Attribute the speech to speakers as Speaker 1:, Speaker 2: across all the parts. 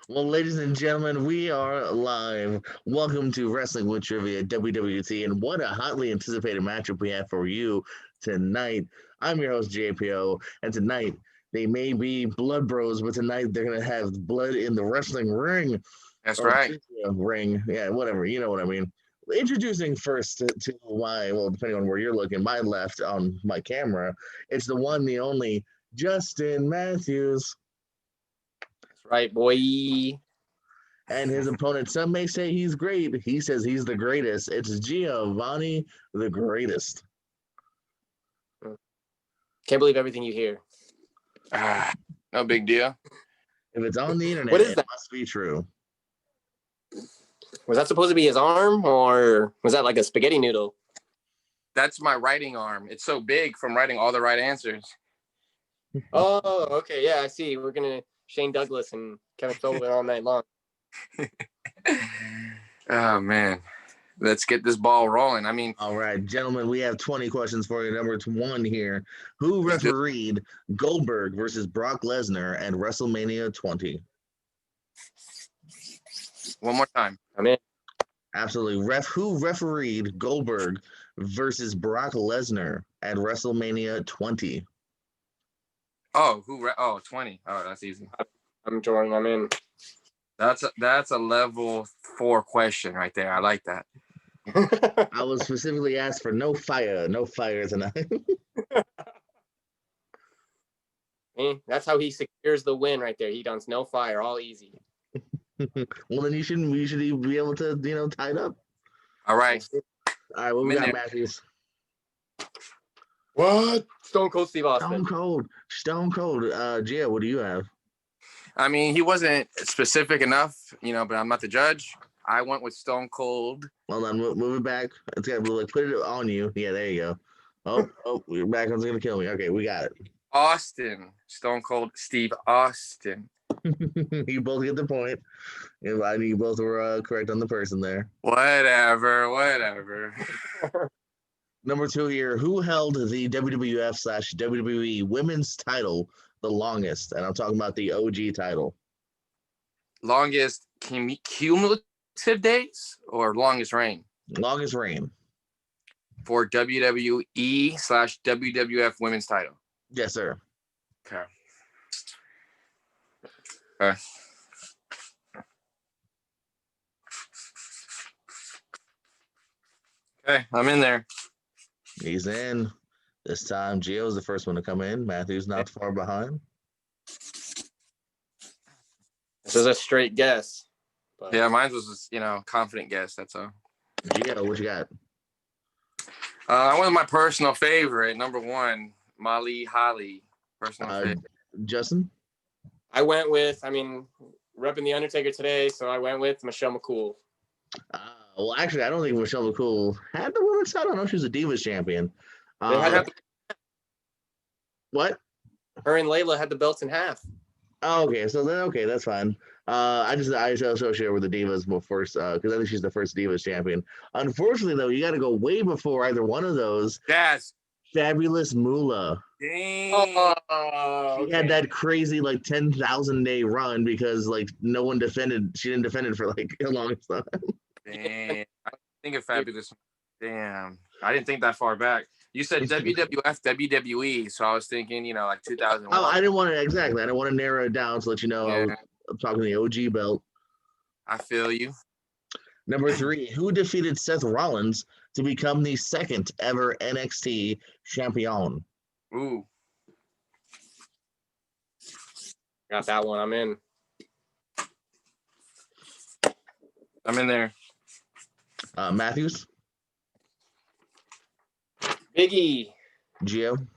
Speaker 1: Well, ladies and gentlemen, we are live. Welcome to Wrestling with Trivia WWT, and what a hotly anticipated matchup we have for you tonight. I'm your host JPO, and tonight they may be blood bros, but tonight they're gonna have blood in the wrestling ring
Speaker 2: That's
Speaker 1: or
Speaker 2: right.
Speaker 1: ring, yeah, whatever. You know what I mean. Introducing first to my well, depending on where you're looking, my left on my camera, it's the one, the only Justin Matthews.
Speaker 3: That's right, boy.
Speaker 1: And his opponent, some may say he's great. He says he's the greatest. It's Giovanni, the greatest.
Speaker 3: Can't believe everything you hear.
Speaker 2: No big deal.
Speaker 1: If it's on the internet,
Speaker 3: What is
Speaker 1: it
Speaker 3: that?
Speaker 1: must be true.
Speaker 3: Was that supposed to be his arm, or was that like a spaghetti noodle?
Speaker 2: That's my writing arm. It's so big from writing all the right answers.
Speaker 3: Oh, okay. Yeah, I see. We're going to Shane Douglas and Kevin Sullivan all night long.
Speaker 2: Oh, man. Let's get this ball rolling. I mean,
Speaker 1: All right, gentlemen, we have 20 questions for you. Number one here. Who
Speaker 2: Let's do it.
Speaker 1: refereed Goldberg versus Brock Lesnar at WrestleMania 20?
Speaker 2: one more time.
Speaker 3: I'm in.
Speaker 1: Absolutely. Who refereed Goldberg versus Brock Lesnar at WrestleMania 20?
Speaker 2: Oh, 20. Oh, that's easy.
Speaker 3: I'm Jordan. I'm in.
Speaker 2: That's a level 4 question right there. I like that.
Speaker 1: I was specifically asked for no fire tonight.
Speaker 3: That's how he secures the win right there. He does no fire, all easy.
Speaker 1: Well, then you should be able to, tie it up.
Speaker 2: All right.
Speaker 1: All right, what we
Speaker 2: I'm in
Speaker 1: got,
Speaker 2: there.
Speaker 1: Matthews?
Speaker 3: What? Stone Cold Steve Austin.
Speaker 1: Stone Cold. Gia, what do you have?
Speaker 2: I mean, he wasn't specific enough, but I'm not the judge. I went with Stone Cold.
Speaker 1: Hold on, move it back. It's got to like put it on you. Yeah, there you go. Oh, your back one's gonna kill me. Okay, we got it.
Speaker 2: Austin. Stone Cold Steve Austin.
Speaker 1: You both get the point. You both were correct on the person there.
Speaker 2: Whatever.
Speaker 1: Number two here. Who held the WWF/WWE Women's Title the longest? And I'm talking about the OG title.
Speaker 2: Longest cumulative days or longest reign?
Speaker 1: Longest reign.
Speaker 2: For WWE/WWF Women's Title.
Speaker 1: Yes, sir.
Speaker 2: Okay. Okay, I'm in there.
Speaker 1: He's in. This time, Gio's the first one to come in. Matthew's not far behind.
Speaker 3: This is a straight guess. But...
Speaker 2: Yeah, mine was, confident guess. That's all.
Speaker 1: Gio, what you got?
Speaker 2: I went with my personal favorite, number one, Molly Holly. Personal favorite.
Speaker 1: Justin?
Speaker 3: I went with, repping The Undertaker today, so I went with Michelle McCool.
Speaker 1: Well, actually, I don't think Michelle McCool had the women's title. I know she was a Divas champion. What?
Speaker 3: Her and Layla had the belts in half.
Speaker 1: Oh, okay. So then, that's fine. I associate her with the Divas first because I think she's the first Divas champion. Unfortunately, though, you got to go way before either one of those.
Speaker 2: Yes.
Speaker 1: Fabulous Moolah.
Speaker 2: Dang.
Speaker 1: She had that crazy 10,000 day run because no one defended. She didn't defend it for a long time.
Speaker 2: Damn. I think of Fabulous. Damn. I didn't think that far back. You said WWF, WWE, so I was thinking, 2001.
Speaker 1: Oh, I didn't want to exactly. I didn't want to narrow it down to let you know I'm talking the OG belt.
Speaker 2: I feel you.
Speaker 1: Number three, who defeated Seth Rollins to become the second ever NXT champion?
Speaker 2: Ooh.
Speaker 3: Got that one. I'm in.
Speaker 2: I'm in there.
Speaker 1: Matthews?
Speaker 3: Biggie.
Speaker 1: Gio?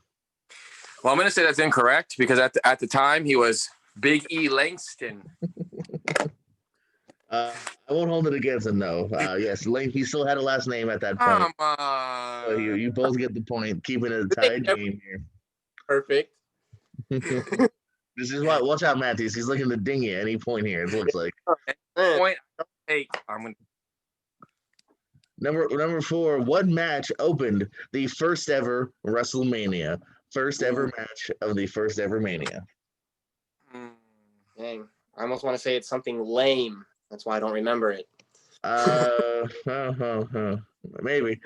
Speaker 2: Well, I'm going to say that's incorrect because at the time he was Big E Langston.
Speaker 1: I won't hold it against him, though. Yes, he still had a last name at that point.
Speaker 2: Come on.
Speaker 1: So you both get the point, keeping it a tight game here.
Speaker 3: Perfect.
Speaker 1: This is why. Watch out, Matthews. He's looking to ding you at any point here, it looks like.
Speaker 2: Point. Hey, I'm going to.
Speaker 1: Number four, what match opened the first ever WrestleMania? First ever match of the first ever Mania.
Speaker 3: Dang. I almost want to say it's something lame. That's why I don't remember it.
Speaker 1: Maybe.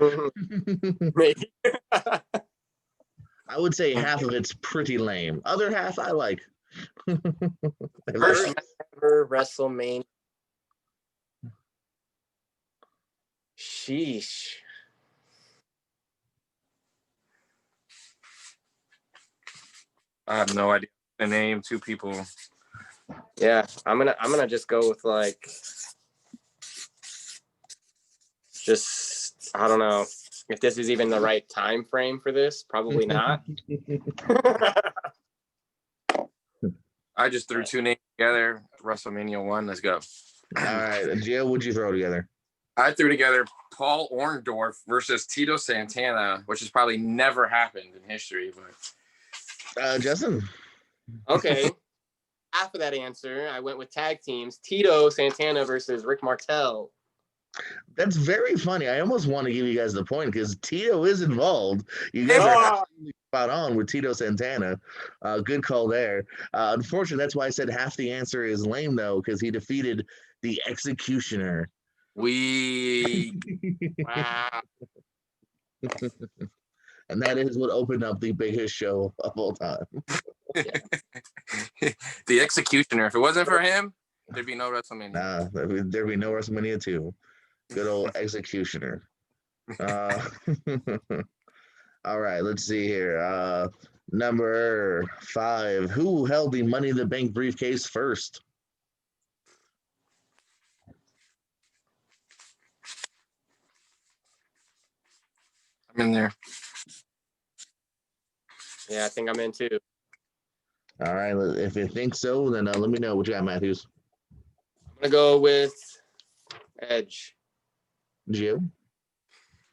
Speaker 3: Maybe.
Speaker 1: I would say half of it's pretty lame. Other half I like.
Speaker 3: First ever WrestleMania. Sheesh.
Speaker 2: I have no idea the name. Two people.
Speaker 3: Yeah, I'm gonna just go with like, just I don't know if this is even the right time frame for this. Probably not.
Speaker 2: I just threw two names together. WrestleMania 1. Let's go.
Speaker 1: All right, Gio, what'd you throw together?
Speaker 2: I threw together Paul Orndorff versus Tito Santana, which has probably never happened in history. But
Speaker 1: Justin.
Speaker 3: Okay. Half of that answer, I went with tag teams. Tito Santana versus Rick Martel.
Speaker 1: That's very funny. I almost want to give you guys the point because Tito is involved. You guys are absolutely spot on with Tito Santana. Good call there. Unfortunately, that's why I said half the answer is lame, though, because he defeated the Executioner.
Speaker 3: Wow.
Speaker 1: And that is what opened up the biggest show of all time.
Speaker 2: The Executioner. If it wasn't for him, there'd be no WrestleMania.
Speaker 1: Nah, there'd be no WrestleMania 2. Good old Executioner. All right, let's see here. Number 5. Who held the Money in the Bank briefcase first?
Speaker 2: I'm in there.
Speaker 3: Yeah, I think I'm in too.
Speaker 1: All right, if you think so, then let me know what you got, Matthews.
Speaker 3: I'm gonna go with Edge.
Speaker 1: Gio?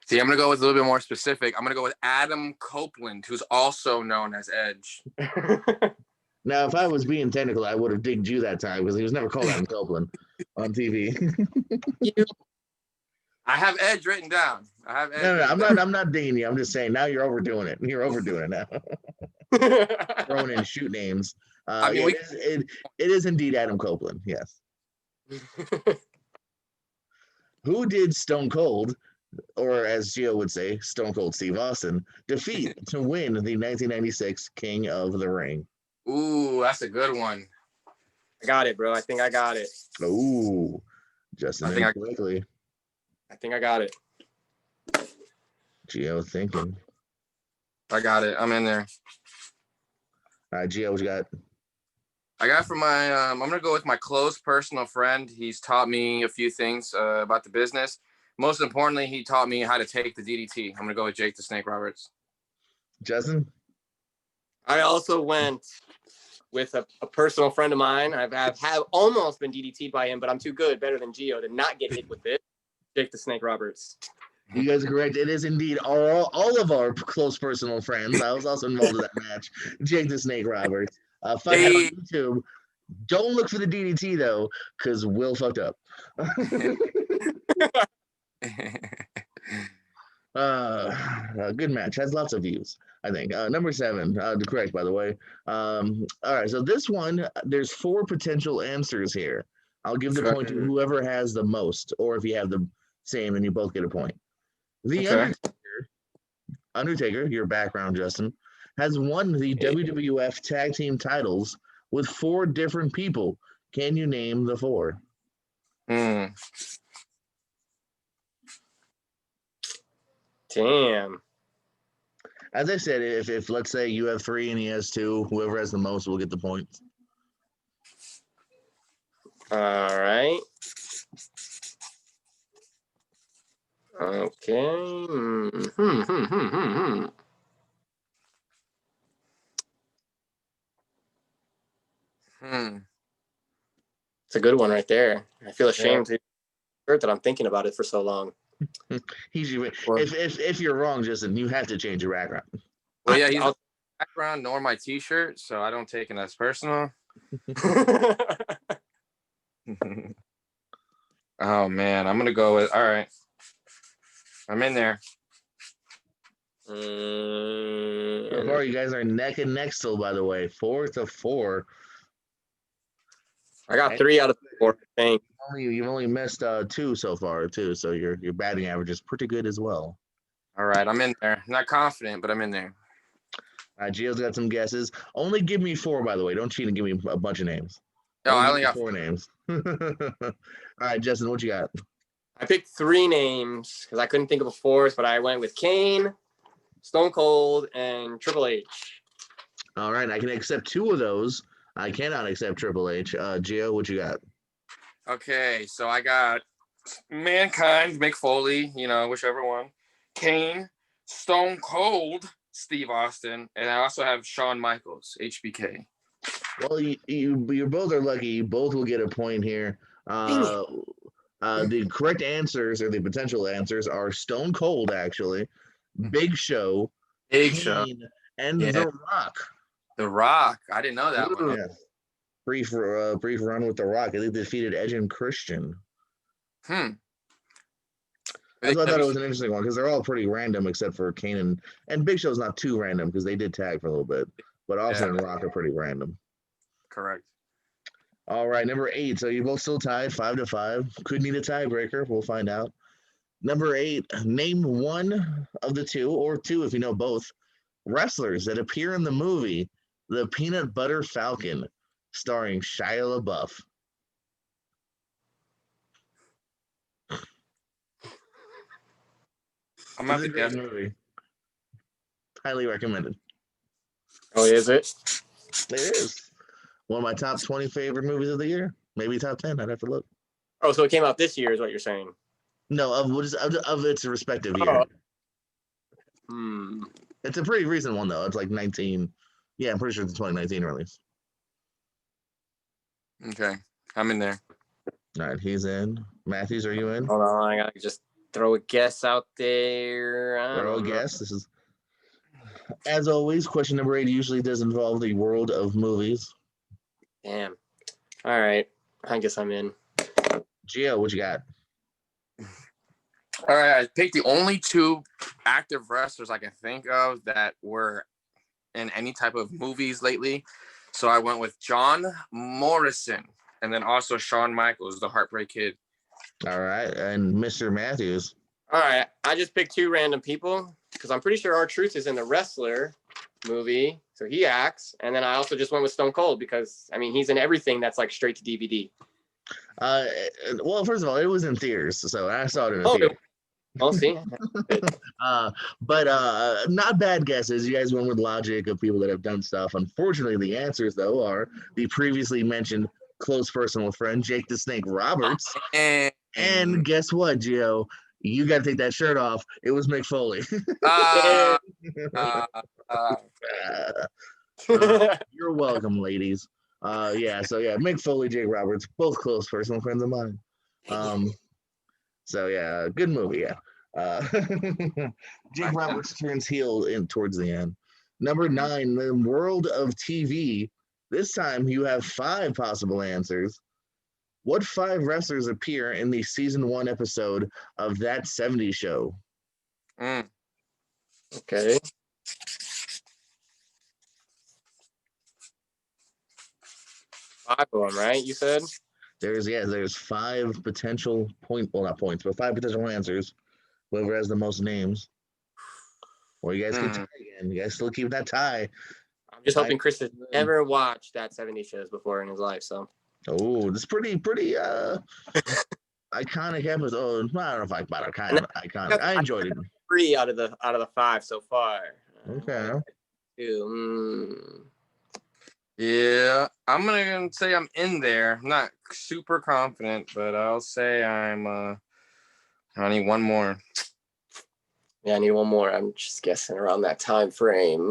Speaker 2: See, I'm going to go with a little bit more specific. I'm going to go with Adam Copeland, who's also known as Edge.
Speaker 1: Now, if I was being technical, I would have digged you that time because he was never called Adam Copeland on TV.
Speaker 2: I have Edge written down. I have Edge.
Speaker 1: No, I'm not digging you. I'm just saying now you're overdoing it. You're overdoing it now. Throwing in shoot names. I mean, it is indeed Adam Copeland. Yes. Who did Stone Cold, or as Gio would say, Stone Cold Steve Austin, defeat to win the 1996 King of the Ring?
Speaker 2: Ooh, that's a good one.
Speaker 3: I got it, bro. I think I got it.
Speaker 1: Ooh, Justin quickly.
Speaker 3: I think I got it.
Speaker 1: Gio thinking.
Speaker 2: I got it. I'm in there.
Speaker 1: All right, Gio, what you got?
Speaker 2: I got from my, I'm going to go with my close personal friend. He's taught me a few things about the business. Most importantly, he taught me how to take the DDT. I'm going to go with Jake the Snake Roberts.
Speaker 1: Justin?
Speaker 3: I also went with a personal friend of mine. I have almost been DDT'd by him, but I'm too good, better than Gio, to not get hit with it. Jake the Snake Roberts.
Speaker 1: You guys are correct. It is indeed all of our close personal friends. I was also involved in that match. Jake the Snake Roberts. Find out on YouTube. Don't look for the DDT, though, because Will fucked up. Good match. Has lots of views, I think. Number 7, correct, by the way. All right, so this one, there's 4 potential answers here. I'll give the point to whoever has the most, or if you have the same, then you both get a point. The Undertaker, your background, Justin, has won the WWF Tag Team titles with 4 different people. Can you name the 4?
Speaker 3: Damn.
Speaker 1: As I said, if let's say you have 3 and he has 2, whoever has the most will get the points.
Speaker 3: All right. Okay. It's a good one right there. I feel ashamed that I'm thinking about it for so long.
Speaker 1: If you're wrong, Justin, you have to change your background.
Speaker 2: Well, yeah, he's not background nor my T-shirt, so I don't take it as personal. Oh man, I'm gonna go with. All right, I'm in there.
Speaker 1: So far, you guys are neck and neck still. By the way, 4-4.
Speaker 3: I got 3 out of 4. I think.
Speaker 1: You've only missed 2 so far too, so your batting average is pretty good as well.
Speaker 2: All right, I'm in there. Not confident, but I'm in there.
Speaker 1: All right, Gio's got some guesses. Only give me 4, by the way. Don't cheat and give me a bunch of names.
Speaker 2: No, I only
Speaker 1: give me
Speaker 2: got
Speaker 1: 4 names. All right, Justin, what you got?
Speaker 3: I picked 3 names because I couldn't think of a 4th, but I went with Kane, Stone Cold, and Triple H.
Speaker 1: All right, I can accept 2 of those. I cannot accept Triple H. Gio, what you got?
Speaker 2: Okay, so I got Mankind, Mick Foley, whichever one. Kane, Stone Cold, Steve Austin, and I also have Shawn Michaels, HBK.
Speaker 1: Well, you both are lucky. You both will get a point here. The correct answers, or the potential answers, are Stone Cold, actually, Big Show, Kane, and The Rock.
Speaker 2: The Rock. I didn't know that one.
Speaker 1: Yeah. Brief run with The Rock. I think they defeated Edge and Christian.
Speaker 2: I
Speaker 1: thought it was an interesting one because they're all pretty random except for Kane and Big Show's not too random because they did tag for a little bit. But Austin and Rock are pretty random.
Speaker 2: Correct.
Speaker 1: All right, number 8. So you both still tied 5-5. Could need a tiebreaker. We'll find out. Number 8. Name one of the 2, or 2 if you know both, wrestlers that appear in the movie The Peanut Butter Falcon, starring Shia LaBeouf.
Speaker 2: I'm about to
Speaker 1: guess. Movie. Highly recommended.
Speaker 3: Oh, is it?
Speaker 1: It is. One of my top 20 favorite movies of the year. Maybe top 10. I'd have to look.
Speaker 3: Oh, so it came out this year is what you're saying?
Speaker 1: No, of its respective year. It's a pretty recent one, though. It's like 19. Yeah, I'm pretty sure it's a 2019 release.
Speaker 2: Okay. I'm in there.
Speaker 1: All right, he's in. Matthews, are you in?
Speaker 3: Hold on. I got to just throw a guess out there.
Speaker 1: Throw a guess. This is, as always, question number 8 usually does involve the world of movies.
Speaker 3: Damn. All right. I guess I'm in.
Speaker 1: Gio, what you got?
Speaker 2: All right. I picked the only 2 active wrestlers I can think of that were in any type of movies lately. So I went with John Morrison and then also Shawn Michaels, the Heartbreak Kid.
Speaker 1: All right. And Mr. Matthews.
Speaker 3: All right. I just picked 2 random people because I'm pretty sure R-Truth is in the Wrestler movie. So he acts. And then I also just went with Stone Cold because, I mean, he's in everything that's like straight to DVD.
Speaker 1: Well, first of all, it was in theaters, so I saw it in a theater.
Speaker 3: I'll see.
Speaker 1: But not bad guesses. You guys went with logic of people that have done stuff. Unfortunately, the answers, though, are the previously mentioned close personal friend, Jake the Snake Roberts. And guess what, Gio? You got to take that shirt off. It was Mick Foley. You're welcome, ladies. Mick Foley, Jake Roberts, both close personal friends of mine. Good movie, Jake Roberts turns heel towards the end. Number 9, the world of TV. This time you have 5 possible answers. What 5 wrestlers appear in the season 1 episode of That 70s Show?
Speaker 3: Okay. Five of them, right? You said?
Speaker 1: There's 5 potential not points, but 5 potential answers. Whoever has the most names. Or you guys can tie again. You guys still keep that tie.
Speaker 3: I'm just hoping Chris has never watched That 70s Shows before in his life, so.
Speaker 1: Oh, this pretty iconic episode. I don't know if iconic. I enjoyed it.
Speaker 3: 3 out of the 5 so far.
Speaker 1: Okay.
Speaker 2: Yeah, I'm gonna say I'm in there. I'm not super confident, but I'll say I need one more.
Speaker 3: Yeah, I need one more. I'm just guessing around that time frame.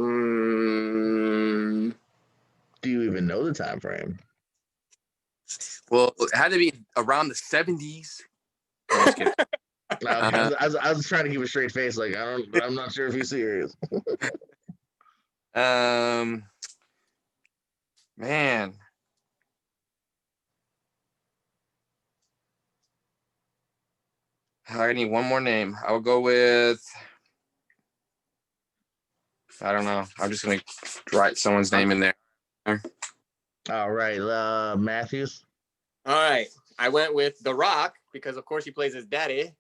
Speaker 1: Do you even know the time frame?
Speaker 2: Well, it had to be around the 70s. I'm just kidding.
Speaker 1: I was trying to keep a straight face, like I'm not sure if you're serious.
Speaker 2: Man. I need one more name. I'll go with, I don't know. I'm just going to write someone's name in there.
Speaker 1: All right. Matthews?
Speaker 3: All right. I went with The Rock because, of course, he plays his daddy.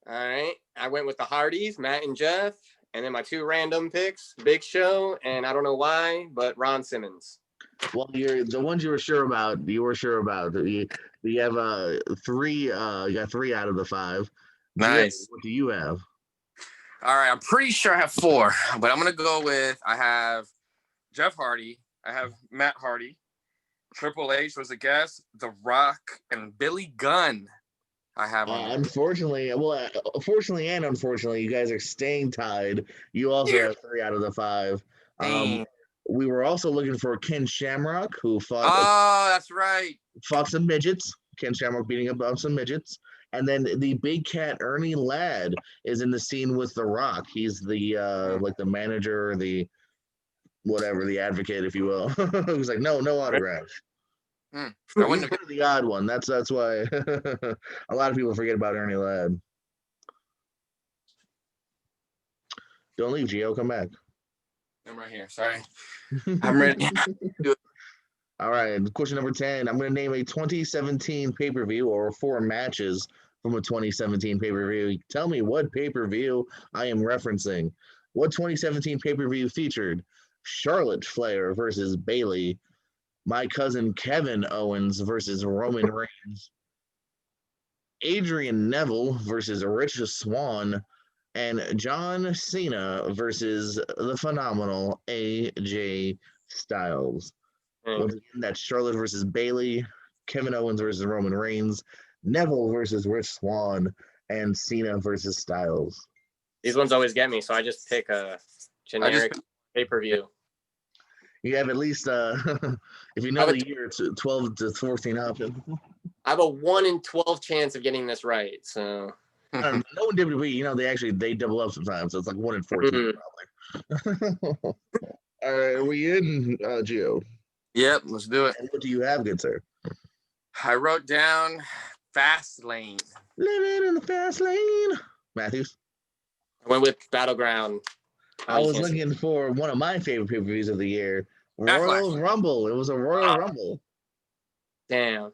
Speaker 3: All right. I went with the Hardys, Matt and Jeff. And then my 2 random picks, Big Show, and I don't know why, but Ron Simmons.
Speaker 1: Well, the ones you were sure about. You have 3. You got 3 out of the 5.
Speaker 2: Nice.
Speaker 1: What do you have?
Speaker 2: All right, I'm pretty sure I have 4, but I'm gonna go with I have Jeff Hardy, I have Matt Hardy, Triple H was a guest, The Rock, and Billy Gunn. I have
Speaker 1: unfortunately, fortunately and unfortunately, you guys are staying tied. You also have 3 out of the 5. We were also looking for Ken Shamrock, who fought.
Speaker 2: Oh, that's right.
Speaker 1: Fought some midgets. Ken Shamrock beating up on some midgets. And then the big cat Ernie Ladd is in the scene with The Rock. He's the like the manager, the whatever, the advocate, if you will. Who's like, no autographs.
Speaker 2: I wouldn't have
Speaker 1: the odd one. That's why a lot of people forget about Ernie Ladd. Don't leave, Gio. Come back.
Speaker 2: I'm right here. Sorry. I'm ready.
Speaker 1: All right. Question number 10. I'm going to name a 2017 pay-per-view or 4 matches from a 2017 pay-per-view. Tell me what pay-per-view I am referencing. What 2017 pay-per-view featured Charlotte Flair versus Bayley, my cousin Kevin Owens versus Roman Reigns, Adrian Neville versus Rich Swann, and John Cena versus the phenomenal AJ Styles. Once again, that's Charlotte versus Bayley, Kevin Owens versus Roman Reigns, Neville versus Rich Swann, and Cena versus Styles.
Speaker 3: These ones always get me, so I just pick a generic pay-per-view.
Speaker 1: You have at least, if you know the year, it's 12 to 14 options.
Speaker 3: I have a 1 in 12 chance of getting this right, so.
Speaker 1: No, in WWE, they double up sometimes, so it's like 1 in 14 probably. All right, are we in, Gio?
Speaker 2: Yep, let's do it.
Speaker 1: And what do you have, good sir?
Speaker 2: I wrote down Fast Lane.
Speaker 1: Living in the fast lane. Matthews?
Speaker 3: I went with Battleground.
Speaker 1: I was looking for one of my favorite pay-per-views of the year, Royal Rumble. It was a Royal Rumble.
Speaker 3: Damn.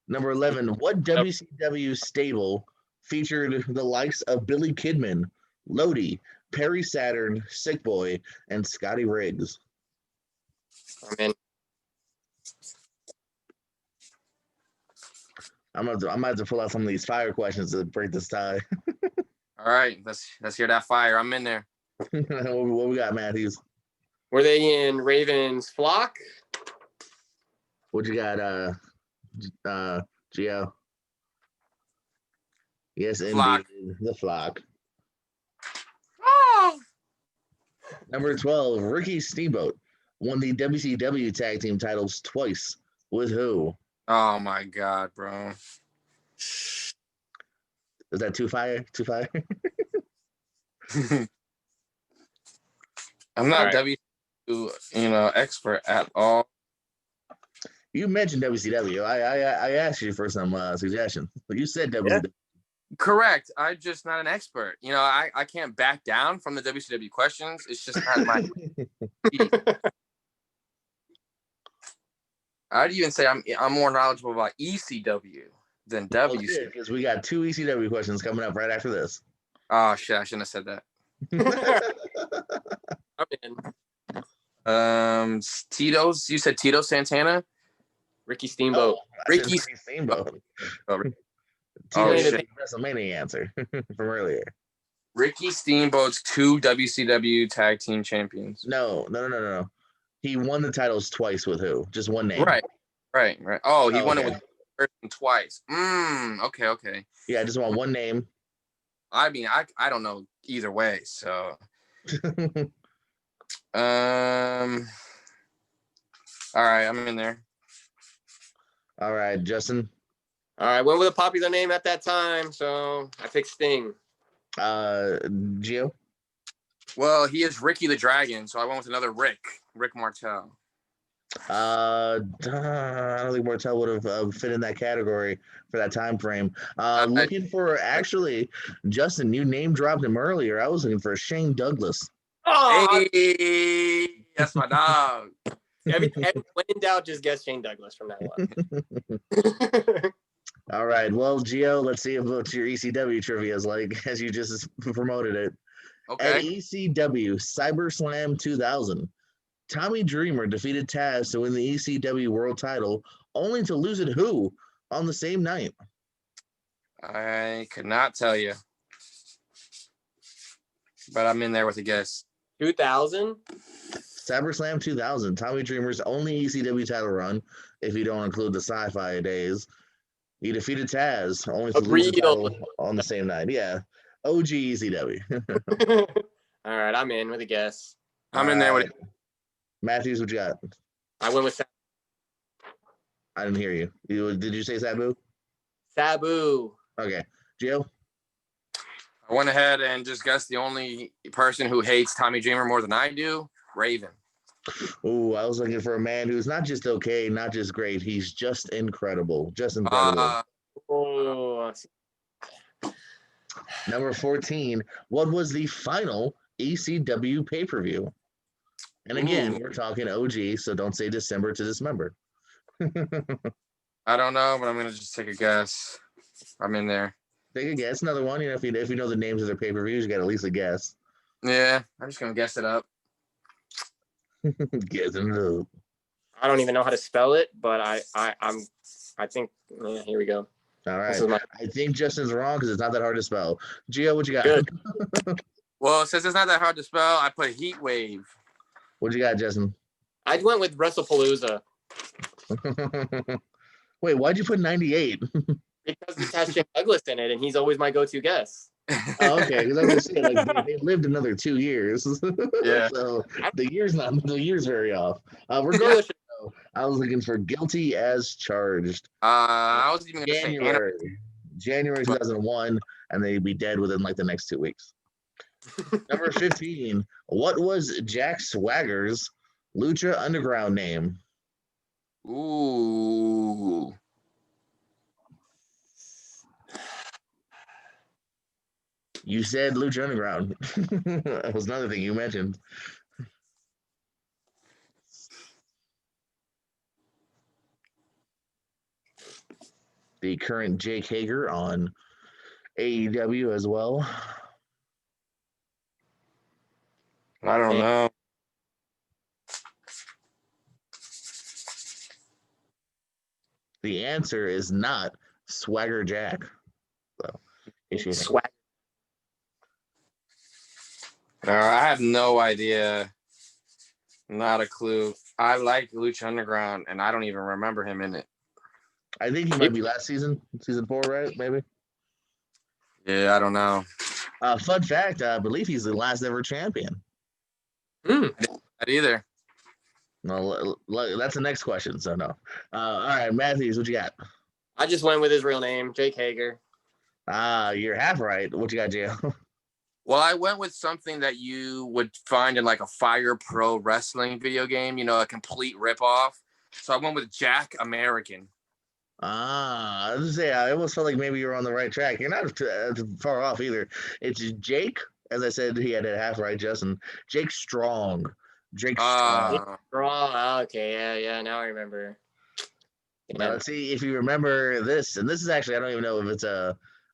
Speaker 1: Number 11, what WCW stable featured the likes of Billy Kidman, Lodi, Perry Saturn, Sick Boy, and Scotty Riggs?
Speaker 3: I'm in.
Speaker 1: I might have to pull out some of these fire questions to break this tie.
Speaker 2: All right, let's hear that fire. I'm in there.
Speaker 1: What we got, Matthews?
Speaker 3: Were they in Raven's flock?
Speaker 1: What you got, Gio? Yes,
Speaker 2: Flock.
Speaker 1: indeed, the flock.
Speaker 2: Oh!
Speaker 1: Number 12, Ricky Steamboat won the WCW tag team titles twice. With who?
Speaker 2: Oh my God, bro.
Speaker 1: Is that too fire? Too fire?
Speaker 2: I'm not WCW, expert at all.
Speaker 1: You mentioned WCW. I asked you for some suggestions, but you said WCW.
Speaker 2: Yeah. Correct. I'm just not an expert. I can't back down from the WCW questions. It's just not my. I'd even say I'm more knowledgeable about ECW than WCW.
Speaker 1: Because we got 2 ECW questions coming up right after this.
Speaker 2: Oh shit! I shouldn't have said that.
Speaker 3: I'm in.
Speaker 2: Tito's. You said Tito Santana.
Speaker 3: Ricky Steamboat.
Speaker 1: Ricky Steamboat. Tito's WrestleMania answer from earlier.
Speaker 2: Ricky Steamboat's 2 WCW tag team champions.
Speaker 1: No. He won the titles twice with who? Just one name.
Speaker 2: Right. Oh, he won it with person twice. Okay.
Speaker 1: Yeah, I just want one name.
Speaker 2: I mean, I don't know either way, so. All right, I'm in there.
Speaker 1: All right, Justin.
Speaker 3: All right, went with a popular name at that time, so I picked Sting.
Speaker 1: Gio?
Speaker 2: Well, he is Ricky the Dragon, so I went with another Rick Martel.
Speaker 1: I don't think Martel would have fit in that category for that time frame. Looking for, actually, Justin, you name dropped him earlier. I was looking for Shane Douglas.
Speaker 2: Oh, hey, that's my dog.
Speaker 3: When in doubt, just guess Shane Douglas from now on.
Speaker 1: All right. Well, Gio, let's see what your ECW trivia is like as you just promoted it. At
Speaker 2: Okay.
Speaker 1: ECW CyberSlam 2000, Tommy Dreamer defeated Taz to win the ECW World Title, only to lose it who on the same night?
Speaker 2: I could not tell you, but I'm in there with a guess.
Speaker 3: 2000?
Speaker 1: CyberSlam 2000, Tommy Dreamer's only ECW title run, if you don't include the sci-fi days. He defeated Taz, only to lose the title on the same night. Yeah. OG ECW.
Speaker 3: All right, I'm in with a guess.
Speaker 2: I'm in there with
Speaker 1: Matthews, what you got?
Speaker 3: I went with
Speaker 1: I didn't hear you. Did you say Sabu?
Speaker 3: Sabu.
Speaker 1: Okay. Gio?
Speaker 2: I went ahead and just guessed the only person who hates Tommy Dreamer more than I do, Raven.
Speaker 1: Ooh, I was looking for a man who's not just okay, not just great. He's just incredible. Just incredible. Number 14. What was the final ECW pay-per-view? And again, we're talking OG, so don't say December to dismember.
Speaker 2: I don't know, but I'm gonna just take a guess. I'm in there.
Speaker 1: Take a guess. Another one. You know, if you know the names of their pay-per-views, you got at least a guess.
Speaker 2: Yeah, I'm just gonna guess it up.
Speaker 1: Guessing it up.
Speaker 3: I don't even know how to spell it, but I think here we go.
Speaker 1: All right. I think Justin's wrong because it's not that hard to spell. Gio, what you got?
Speaker 3: Good.
Speaker 2: Well, since it's not that hard to spell, I put Heat Wave.
Speaker 1: What you got, Justin?
Speaker 3: I went with WrestlePalooza.
Speaker 1: Wait, why'd you put 98?
Speaker 3: Because it has Shane Douglas in it, and he's always my go-to guess.
Speaker 1: Oh, okay, because I was just saying, like, they lived another 2 years.
Speaker 2: Yeah.
Speaker 1: So the year's very off. Regardless, I was looking for Guilty as Charged.
Speaker 2: I was even gonna
Speaker 1: say January 2001, and they'd be dead within like the next 2 weeks. Number 15. What was Jack Swagger's Lucha Underground name?
Speaker 2: Ooh.
Speaker 1: You said Lucha Underground. That was another thing you mentioned. The current Jake Hager on AEW as well.
Speaker 2: I don't know.
Speaker 1: The answer is not Swagger Jack. So,
Speaker 3: Swagger.
Speaker 2: I have no idea. Not a clue. I like Lucha Underground, and I don't even remember him in it.
Speaker 1: I think he might be last season, season 4, right? Maybe.
Speaker 2: Yeah, I don't know.
Speaker 1: Fun fact: I believe he's the last ever champion.
Speaker 2: Not either.
Speaker 1: No, that's the next question. So no. All right, Matthews, what you got?
Speaker 3: I just went with his real name, Jake Hager.
Speaker 1: You're half right. What you got, Gio?
Speaker 2: Well, I went with something that you would find in like a Fire Pro Wrestling video game, a complete ripoff. So I went with Jack American.
Speaker 1: I was gonna say, I almost felt like maybe you were on the right track. You're not far off either. It's Jake, as I said, he had it half right, Justin. Jake Strong. Jake Strong.
Speaker 3: Strong. Okay, yeah, now I remember.
Speaker 1: Now let's see if you remember this. And this is actually, I don't even know if it's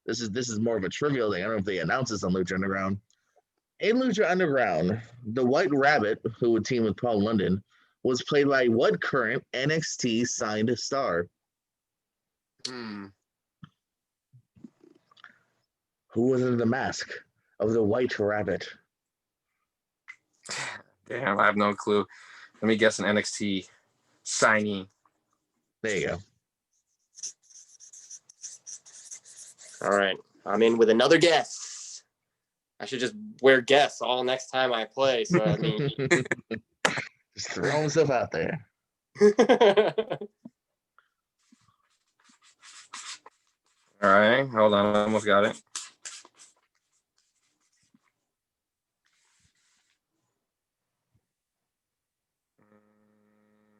Speaker 1: this is more of a trivial thing. I don't know if they announce this on Lucha Underground. In Lucha Underground, the White Rabbit, who would team with Paul London, was played by what current NXT signed star? Who was under the mask of the White Rabbit?
Speaker 2: Damn, I have no clue. Let me guess an NXT signee.
Speaker 1: There you go.
Speaker 3: All right, I'm in with another guess. I should just wear guess all next time I play. So I mean,
Speaker 1: just throwing stuff out there.
Speaker 2: All right, hold on, I almost got it.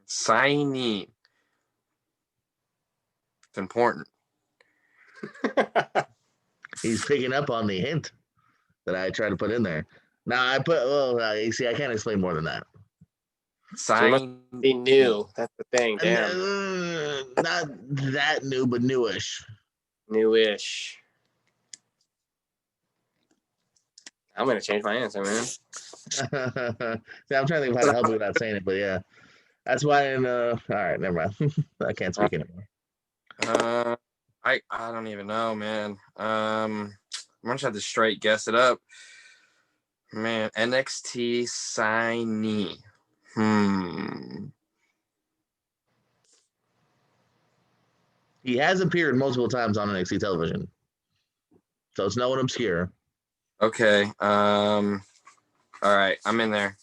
Speaker 2: Signee. It's important.
Speaker 1: He's picking up on the hint that I tried to put in there. Now I put, you see, I can't explain more than that.
Speaker 3: He knew. That's the thing. Damn.
Speaker 1: Not that new, but newish.
Speaker 3: Newish. I'm gonna change my answer, man.
Speaker 1: See, I'm trying to think of how to help you without saying it, but yeah, that's why. All right, never mind. I can't speak anymore.
Speaker 2: I don't even know, man. I'm gonna have to straight guess it up. Man, NXT signee.
Speaker 1: He has appeared multiple times on NXT television, so it's no one obscure.
Speaker 2: Okay. All right, I'm in there.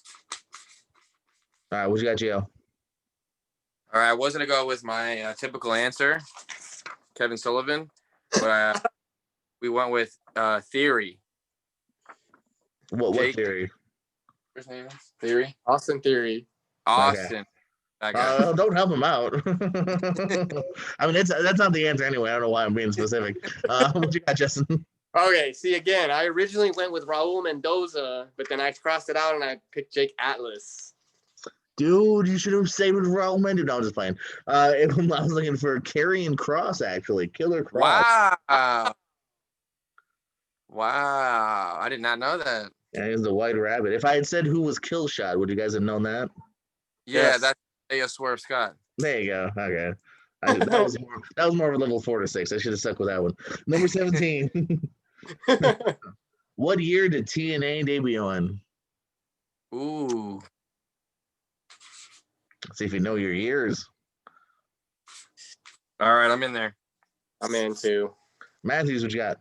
Speaker 1: All right, what you got, Gio?
Speaker 2: All right, I was gonna go with my typical answer, Kevin Sullivan, but we went with Theory.
Speaker 1: What Theory?
Speaker 2: First name is Theory.
Speaker 3: Austin Theory.
Speaker 2: Austin.
Speaker 1: Okay. Don't help him out. I mean, that's not the answer anyway. I don't know why I'm being specific. What you got, Justin?
Speaker 3: Okay, see, again, I originally went with Raul Mendoza, but then I crossed it out and I picked Jake Atlas.
Speaker 1: Dude, you should have stayed with Raul Mendoza. No, I'm just playing. I was looking for Karrion Kross, actually. Killer Kross.
Speaker 2: Wow. I did not know that.
Speaker 1: Yeah, he's the White Rabbit. If I had said who was Killshot, would you guys have known that?
Speaker 2: Yeah,
Speaker 3: Yes.
Speaker 2: That's A.O. Swerve Scott.
Speaker 1: There you go. Okay. That was more of a level 4 to 6. I should have stuck with that one. Number 17. What year did TNA debut in?
Speaker 2: Ooh.
Speaker 1: Let's see if you know your years.
Speaker 2: All right, I'm in there.
Speaker 3: I'm in too.
Speaker 1: Matthews, what you got?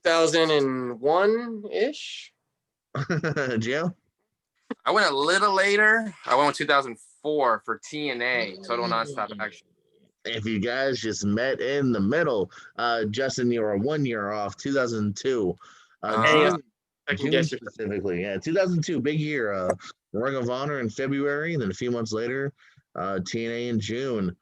Speaker 3: 2001-ish.
Speaker 1: Gio?
Speaker 2: I went a little later. I went with 2004 for TNA, Total Nonstop Action.
Speaker 1: If you guys just met in the middle, Justin, you were 1 year off, 2002. June specifically. Yeah, 2002, big year. Ring of Honor in February, and then a few months later, TNA in June.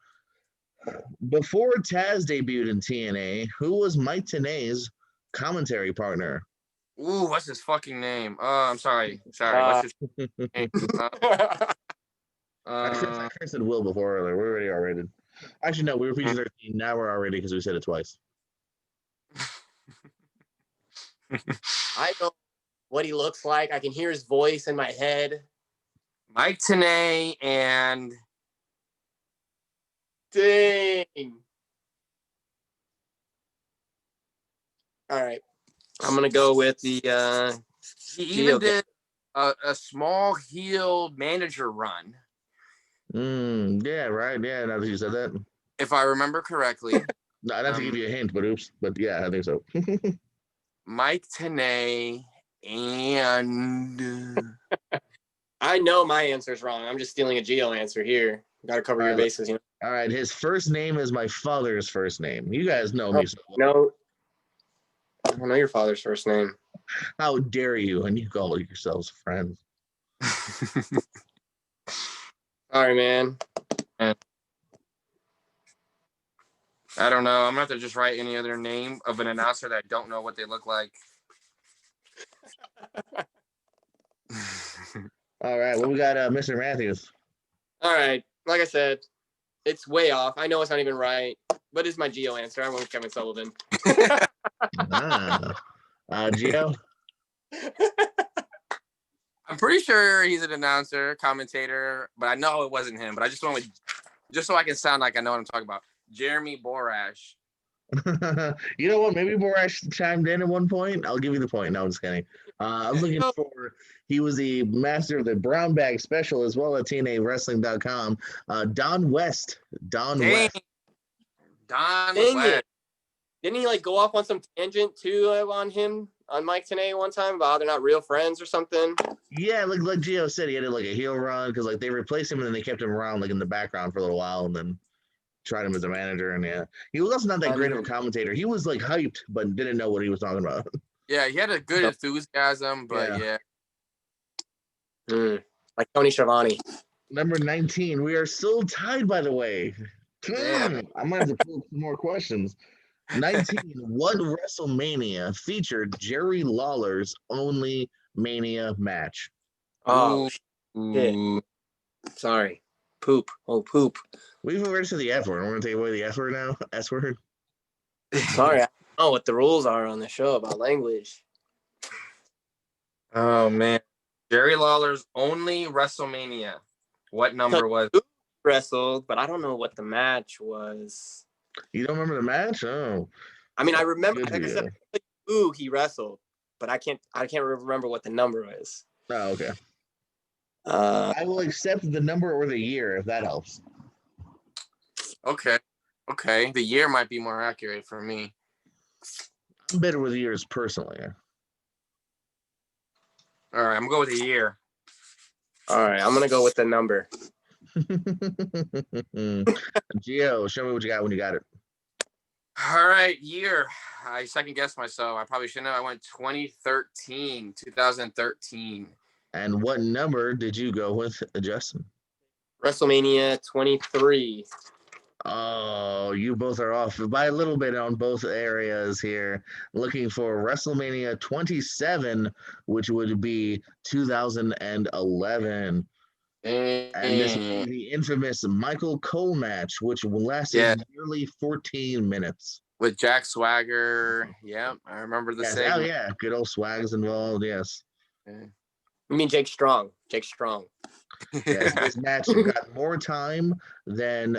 Speaker 1: Before Taz debuted in TNA, who was Mike Tenay's commentary partner?
Speaker 2: Ooh, what's his fucking name? I'm sorry. What's his name?
Speaker 1: I said Will before earlier. We're already R-rated. Actually, no, we were PG-13. Now we're R-rated because we said it twice.
Speaker 3: I know what he looks like. I can hear his voice in my head.
Speaker 2: Mike Tenay and...
Speaker 3: Dang. All right. I'm going to go with the...
Speaker 2: he even did a small heel manager run.
Speaker 1: Yeah, right. Yeah, now that you said that.
Speaker 2: If I remember correctly.
Speaker 1: No, I'd have to give you a hint, but oops. But yeah, I think so.
Speaker 2: Mike Tenay and...
Speaker 3: I know my answer's wrong. I'm just stealing a Geo answer here. Got to cover your bases. You know?
Speaker 1: All right. His first name is my father's first name. You guys know me. So well.
Speaker 3: No. I don't know your father's first name.
Speaker 1: How dare you? And you call yourselves friends.
Speaker 3: Sorry, man.
Speaker 2: I don't know. I'm going to have to just write any other name of an announcer that I don't know what they look like.
Speaker 1: All right. Well, we got Mr. Matthews.
Speaker 3: All right. Like I said, it's way off. I know it's not even right, but it's my Geo answer. I went with Kevin Sullivan.
Speaker 1: Gio?
Speaker 2: I'm pretty sure he's an announcer, commentator, but I know it wasn't him. But I just went with, just so I can sound like I know what I'm talking about, Jeremy Borash.
Speaker 1: You know what? Maybe Borash chimed in at one point. I'll give you the point. No, I'm just kidding. I was looking for, he was the master of the brown bag special as well at TNAWrestling.com. Don West. Don West.
Speaker 3: Didn't he like go off on some tangent too on him on Mike Tenay one time about how they're not real friends or something?
Speaker 1: Yeah, like Gio said, he had like a heel run because like they replaced him and then they kept him around like in the background for a little while and then tried him as a manager. And yeah, he was also not that great of a commentator. He was like hyped, but didn't know what he was talking about.
Speaker 2: Yeah, he had a good enthusiasm, but yeah.
Speaker 3: Like Tony Schiavone.
Speaker 1: Number 19. We are still tied, by the way.
Speaker 2: Yeah.
Speaker 1: I might have to pull some more questions. 19. What WrestleMania featured Jerry Lawler's only Mania match?
Speaker 3: Oh,
Speaker 2: Ooh.
Speaker 3: shit. Sorry. Poop. Oh, poop.
Speaker 1: We've reversed to the F word. We're going to take away the F word now. S word.
Speaker 3: Sorry. I don't know what the rules are on the show about language.
Speaker 2: Oh man, Jerry Lawler's only WrestleMania. What number was it?
Speaker 3: Wrestled, but I don't know what the match was.
Speaker 1: You don't remember the match? Oh.
Speaker 3: I mean, I remember,
Speaker 1: Good
Speaker 3: like I
Speaker 1: for
Speaker 3: said,
Speaker 1: you.
Speaker 3: he wrestled, but I can't remember what the number is.
Speaker 1: Oh, okay.
Speaker 3: I
Speaker 1: I will accept the number or the year if that helps.
Speaker 2: Okay. The year might be more accurate for me.
Speaker 1: I'm better with years personally.
Speaker 2: All right, I'm going to go with the year.
Speaker 3: All right, I'm gonna go with the number.
Speaker 1: Gio, show me what you got when you got it.
Speaker 2: All right, year. I second guessed myself. I probably shouldn't have. I went 2013.
Speaker 1: And what number did you go with, Justin?
Speaker 3: WrestleMania 23.
Speaker 1: Oh, you both are off by a little bit on both areas here. Looking for WrestleMania 27, which would be 2011. And this would be the infamous Michael Cole match, which lasted nearly 14 minutes.
Speaker 2: With Jack Swagger. Yeah, I remember the segment.
Speaker 1: Oh, yeah. Good old Swag's involved, yes.
Speaker 3: You mean Jake Strong? Jake Strong.
Speaker 1: Yes, this match got more time than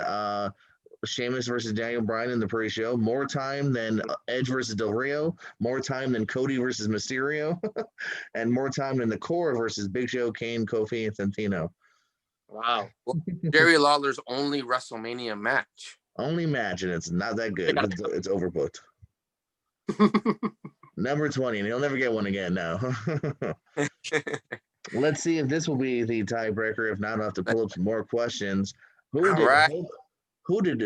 Speaker 1: Sheamus versus Daniel Bryan in the pre-show, more time than Edge versus Del Rio, more time than Cody versus Mysterio, and more time than the Core versus Big Show, Kane, Kofi, and Santino.
Speaker 3: Wow.
Speaker 2: Jerry Lawler's only WrestleMania match.
Speaker 1: Only match, and it's not that good. It's overbooked. Number 20, and he'll never get one again now. Let's see if this will be the tiebreaker. If not, I'll have to pull up some more questions. Who did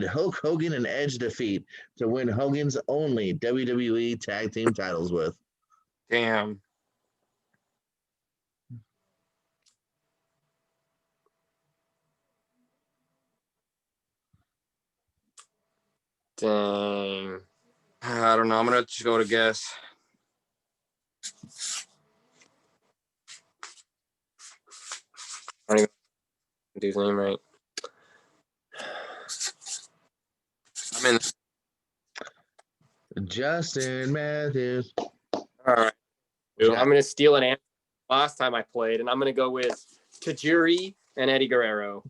Speaker 1: Hulk Hogan and Edge defeat to win Hogan's only WWE Tag Team titles with?
Speaker 2: Damn.
Speaker 3: Dang.
Speaker 2: I don't know. I'm gonna just go to guess.
Speaker 3: I don't even do his name right.
Speaker 2: I'm in.
Speaker 1: Justin Matthews.
Speaker 3: All right. I'm going to steal an answer last time I played, and I'm going to go with Tajiri and Eddie Guerrero.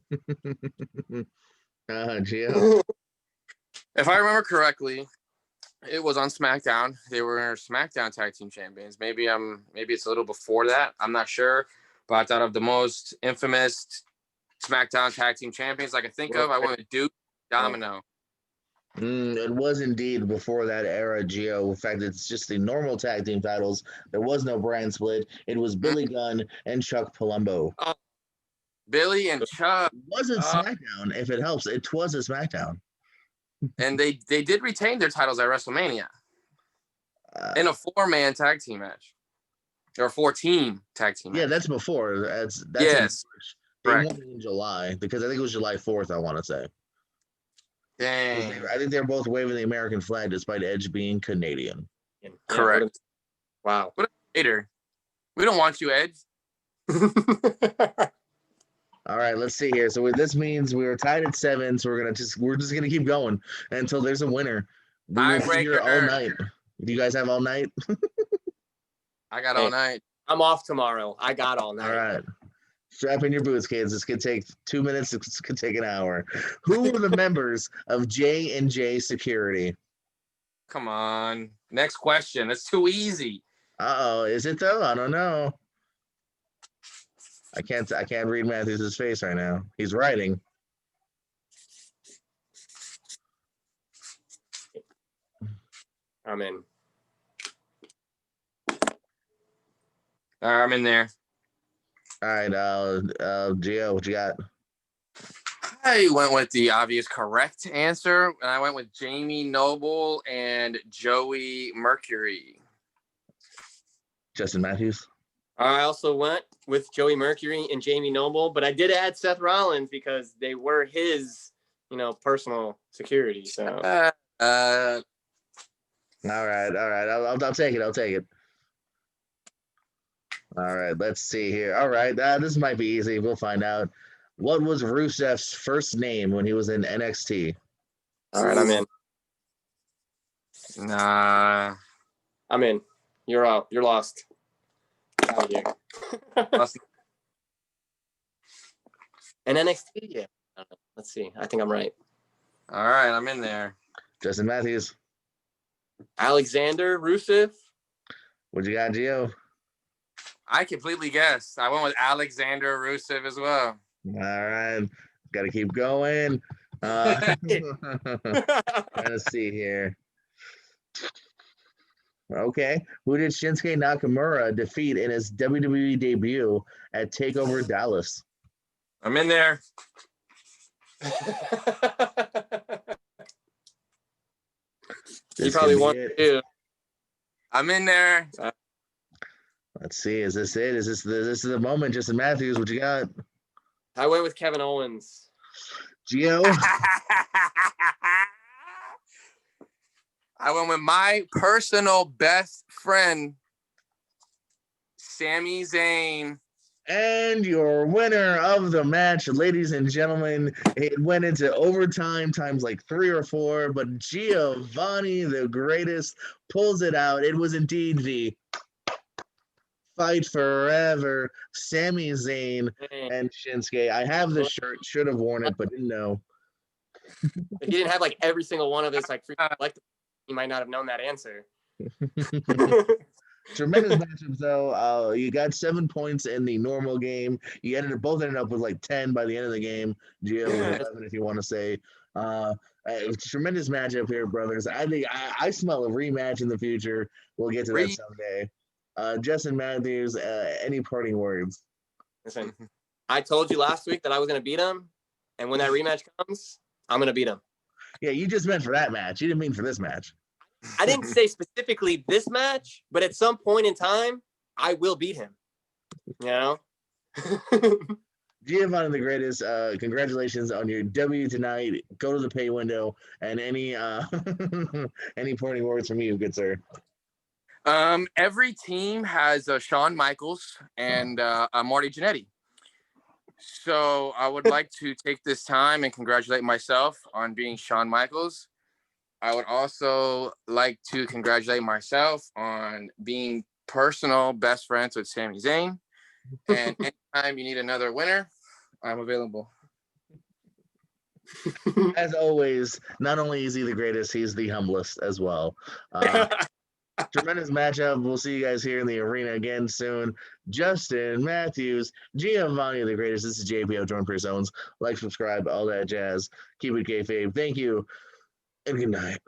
Speaker 1: Gio.
Speaker 2: If I remember correctly, it was on SmackDown. They were SmackDown Tag Team Champions. Maybe it's a little before that. I'm not sure. But I thought of the most infamous SmackDown Tag Team Champions I could think of. I went with Duke Domino.
Speaker 1: It was indeed before that era, Gio. In fact, it's just the normal tag team titles. There was no brand split. It was Billy Gunn and Chuck Palumbo.
Speaker 2: Oh, Billy and Chuck.
Speaker 1: It wasn't SmackDown, if it helps. It was a SmackDown.
Speaker 2: And they did retain their titles at WrestleMania in a 4-man tag team match. Or 4-team tag team match.
Speaker 1: Yeah, that's before. That's
Speaker 2: yes.
Speaker 1: They won in July, because I think it was July 4th, I want to say.
Speaker 2: Dang.
Speaker 1: I think they're both waving the American flag despite Edge being Canadian.
Speaker 2: Correct.
Speaker 3: Wow.
Speaker 2: What a hater. We don't want you, Edge.
Speaker 1: All right, let's see here. So this means we were tied at 7, so we're just gonna keep going until there's a winner. We will be here all night. Do you guys have all night?
Speaker 2: I got all night.
Speaker 3: I'm off tomorrow. I got all night.
Speaker 1: All right. Strap in your boots, kids. This could take 2 minutes. This could take an hour. Who were the members of J&J Security?
Speaker 2: Come on. Next question. That's too easy.
Speaker 1: Uh-oh. Is it, though? I don't know. I can't read Matthews' face right now. He's writing.
Speaker 3: I'm in.
Speaker 2: I'm in there.
Speaker 1: All right, Gio, what you got?
Speaker 2: I went with the obvious correct answer, and I went with Jamie Noble and Joey Mercury.
Speaker 1: Justin Matthews?
Speaker 3: I also went with Joey Mercury and Jamie Noble, but I did add Seth Rollins because they were his, personal security. So.
Speaker 1: All right. I'll take it. All right, let's see here. All right, this might be easy. We'll find out. What was Rusev's first name when he was in NXT?
Speaker 3: All right, I'm in.
Speaker 2: Nah.
Speaker 3: I'm in. You're out. You're lost. Out here. And NXT, yeah. I don't know. Let's see. I think I'm right.
Speaker 2: All right, I'm in there.
Speaker 1: Justin Matthews.
Speaker 3: Alexander Rusev.
Speaker 1: What you got, Gio?
Speaker 2: I completely guessed. I went with Alexander Rusev as well.
Speaker 1: All right, got to keep going. Trying to see here. Okay, who did Shinsuke Nakamura defeat in his WWE debut at TakeOver Dallas?
Speaker 2: I'm in there.
Speaker 3: You probably won too.
Speaker 2: I'm in there.
Speaker 1: Let's see. Is this it? Is this the moment? Justin Matthews, what you got?
Speaker 3: I went with Kevin Owens.
Speaker 1: Gio?
Speaker 2: I went with my personal best friend, Sami Zayn.
Speaker 1: And your winner of the match, ladies and gentlemen, it went into overtime times like 3 or 4, but Giovanni, the greatest, pulls it out. It was indeed the fight forever, Sami Zayn and Shinsuke. I have the shirt, should have worn it, but didn't know.
Speaker 3: If he didn't have like every single one of his like free collectibles, he might not have known that answer.
Speaker 1: Tremendous matchups though. You got 7 points in the normal game. You both ended up with like 10 by the end of the game. Gio, 11 if you want to say. Tremendous matchup here, brothers. I think I smell a rematch in the future. We'll get to that someday. Justin Matthews, any parting words?
Speaker 3: Listen, I told you last week that I was going to beat him, and when that rematch comes, I'm going to beat him.
Speaker 1: Yeah, you just meant for that match. You didn't mean for this match.
Speaker 3: I didn't say specifically this match, but at some point in time, I will beat him. You know?
Speaker 1: Giovanni the greatest, congratulations on your W tonight. Go to the pay window, and any any parting words from you, good sir?
Speaker 2: Every team has Shawn Michaels and Marty Jannetty. So I would like to take this time and congratulate myself on being Shawn Michaels. I would also like to congratulate myself on being personal best friends with Sami Zayn. And anytime you need another winner, I'm available.
Speaker 1: As always, not only is he the greatest, he's the humblest as well. Tremendous matchup. We'll see you guys here in the arena again soon. Justin Matthews, Giovanni the greatest. This is JPO, Jordan Pierce Owens. Like, subscribe, all that jazz. Keep it kayfabe. Thank you, and good night.